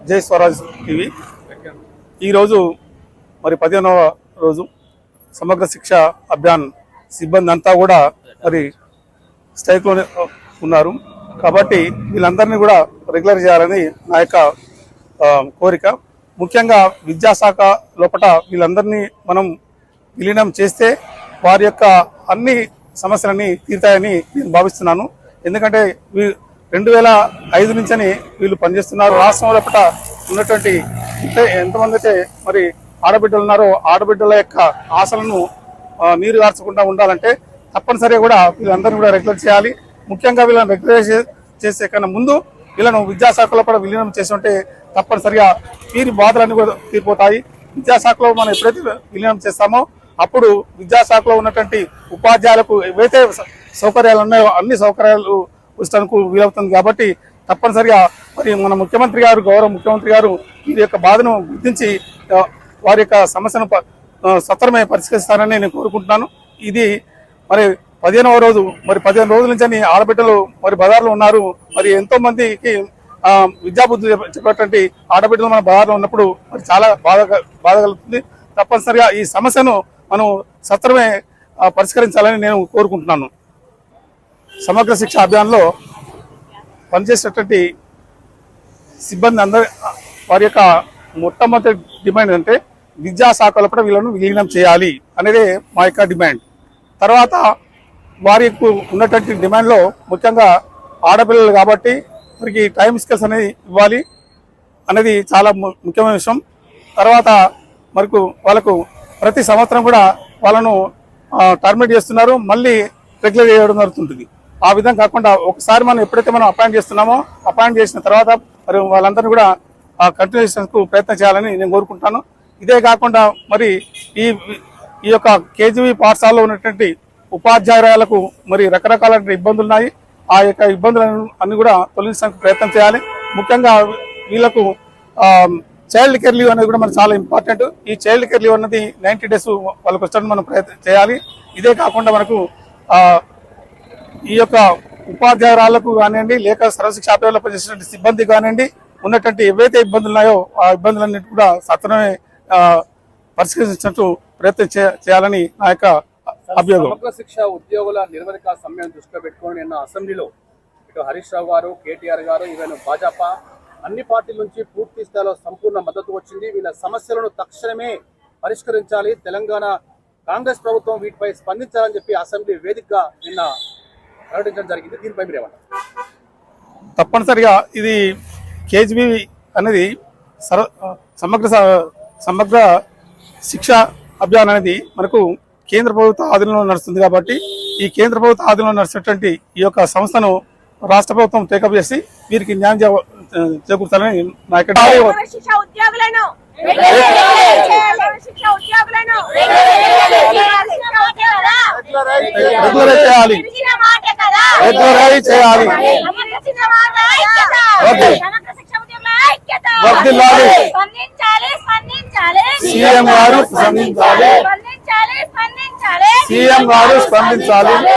జై స్వరాజ్ టీవీ ఈరోజు మరి 15వ రోజు సమగ్ర శిక్ష అభియాన్ సిబ్బంది అంతా కూడా మరి స్ట్రైక్లోనే ఉన్నారు. కాబట్టి వీళ్ళందరినీ కూడా రెగ్యులర్ చేయాలని నా యొక్క కోరిక. ముఖ్యంగా విద్యాశాఖ లోపల వీళ్ళందరినీ మనం విలీనం చేస్తే వారి యొక్క అన్ని సమస్యలన్నీ తీరుతాయని నేను భావిస్తున్నాను. ఎందుకంటే 2005 నుంచని వీళ్ళు పనిచేస్తున్నారు. రాష్ట్రం లోపల ఉన్నటువంటి ఎంతమంది అయితే మరి ఆడబిడ్డలు ఉన్నారో ఆడబిడ్డల యొక్క ఆశలను నీరు గార్చకుండా ఉండాలంటే తప్పనిసరిగా కూడా వీళ్ళందరినీ కూడా రెగ్యులర్ చేయాలి. ముఖ్యంగా వీళ్ళని రెగ్యులర్ చేసే కన్నా ముందు వీళ్ళను విద్యాశాఖలో కూడా విలీనం చేసి ఉంటే తప్పనిసరిగా వీరి బాధలన్నీ కూడా తీరిపోతాయి. విద్యాశాఖలో మనం ఎప్పుడైతే విలీనం చేస్తామో అప్పుడు విద్యాశాఖలో ఉన్నటువంటి ఉపాధ్యాయులకు ఏవైతే సౌకర్యాలు ఉన్నాయో అన్ని సౌకర్యాలు ఉచితానికి వీలవుతుంది. కాబట్టి తప్పనిసరిగా మరి మన ముఖ్యమంత్రి గారు గౌరవ ముఖ్యమంత్రి గారు వీరి యొక్క బాధను గుర్తించి వారి యొక్క సమస్యను సత్వరమే పరిష్కరిస్తారని నేను కోరుకుంటున్నాను. ఇది మరి 15వ రోజు మరి 15 రోజుల నుంచి ఆడబిడ్డలు మరి బజార్లో ఉన్నారు. మరి ఎంతో మందికి విద్యాబుద్ధులు చెప్పేటువంటి ఆడబిడ్డలు మన బజార్లో ఉన్నప్పుడు మరి చాలా బాధ కలుగుతుంది. తప్పనిసరిగా ఈ సమస్యను మనం సత్వరమే పరిష్కరించాలని నేను కోరుకుంటున్నాను. సమగ్ర శిక్ష అభియాన్లో పనిచేసేటువంటి సిబ్బంది అందరి వారి యొక్క మొట్టమొదటి డిమాండ్ అంటే విద్యాశాఖలో కూడా వీళ్ళను విలీనం చేయాలి అనేది మా యొక్క డిమాండ్. తర్వాత వారికి ఉన్నటువంటి డిమాండ్లో ముఖ్యంగా ఆడపిల్లలు కాబట్టి వారికి టైం స్కేల్స్ అనేది ఇవ్వాలి అనేది చాలా ముఖ్యమైన విషయం. తర్వాత మనకు వాళ్ళకు ప్రతి సంవత్సరం కూడా వాళ్ళను టర్మినేట్ చేస్తున్నారు, మళ్ళీ రెగ్యులర్ చేయడం జరుగుతుంటుంది. ఆ విధంగా కాకుండా ఒకసారి మనం ఎప్పుడైతే మనం అపాయింట్ చేస్తున్నామో అపాయింట్ చేసిన తర్వాత మరి వాళ్ళందరినీ కూడా కంటిన్యూషన్కు ప్రయత్నం చేయాలని నేను కోరుకుంటాను. ఇదే కాకుండా మరి ఈ యొక్క కేజీవీ పాఠశాలలో ఉన్నటువంటి ఉపాధ్యాయురాలకు మరి రకరకాల ఇబ్బందులు ఉన్నాయి. ఆ యొక్క ఇబ్బందులను అన్ని కూడా తొలగించడానికి ప్రయత్నం చేయాలి. ముఖ్యంగా వీళ్ళకు చైల్డ్ కేర్ లీవ్ అనేది కూడా మనకు చాలా ఇంపార్టెంట్. ఈ చైల్డ్ కేర్ లీవ్ అన్నది 90 days వాళ్ళకి వచ్చడానికి మనం ప్రయత్నం చేయాలి. ఇదే కాకుండా మనకు ఈ యొక్క ఉపాధ్యాయురాలకు కానివ్వండి లేక సర్వశిక్ష అభియాన్లో పనిచేసినటువంటి సిబ్బంది కానివ్వండి ఉన్నటువంటి ఏవైతే ఇబ్బందులు ఉన్నాయో ఆ ఇబ్బందులన్నింటి కూడా సత్వరమే పరిష్కరించినట్టు ప్రయత్నం చేయాలని నా యొక్క అభియోగం. సమగ్ర శిక్ష ఉద్యోగుల నిర్వహణ సమ్మెను దృష్టిలో పెట్టుకుని నిన్న అసెంబ్లీలో ఇటు హరీష్ రావు గారు, కేటీఆర్ గారు, ఈవెన్ భాజపా అన్ని పార్టీల నుంచి పూర్తి స్థాయిలో సంపూర్ణ మద్దతు వచ్చింది. వీళ్ళ సమస్యలను తక్షణమే పరిష్కరించాలి, తెలంగాణ కాంగ్రెస్ ప్రభుత్వం వీటిపై స్పందించాలని చెప్పి అసెంబ్లీ వేదికగా నిన్న ప్రకటించడం జరిగింది. దీనిపై మీరు ఏమన్నారు? తప్పనిసరిగా ఇది కేజీబీ అనేది సమగ్ర శిక్ష అభియాన్ అనేది మనకు కేంద్ర ప్రభుత్వ ఆధీనంలో నడుస్తుంది. కాబట్టి ఈ కేంద్ర ప్రభుత్వ ఆధీనంలో నడిచినటువంటి ఈ యొక్క సంస్థను రాష్ట్ర ప్రభుత్వం టేకప్ చేసి వీరికి న్యాయం చేకూర్చాలని నా యొక్క రెగ్యులరైజ్ చేయాలి. సీఎం గారు స్పందించాలి.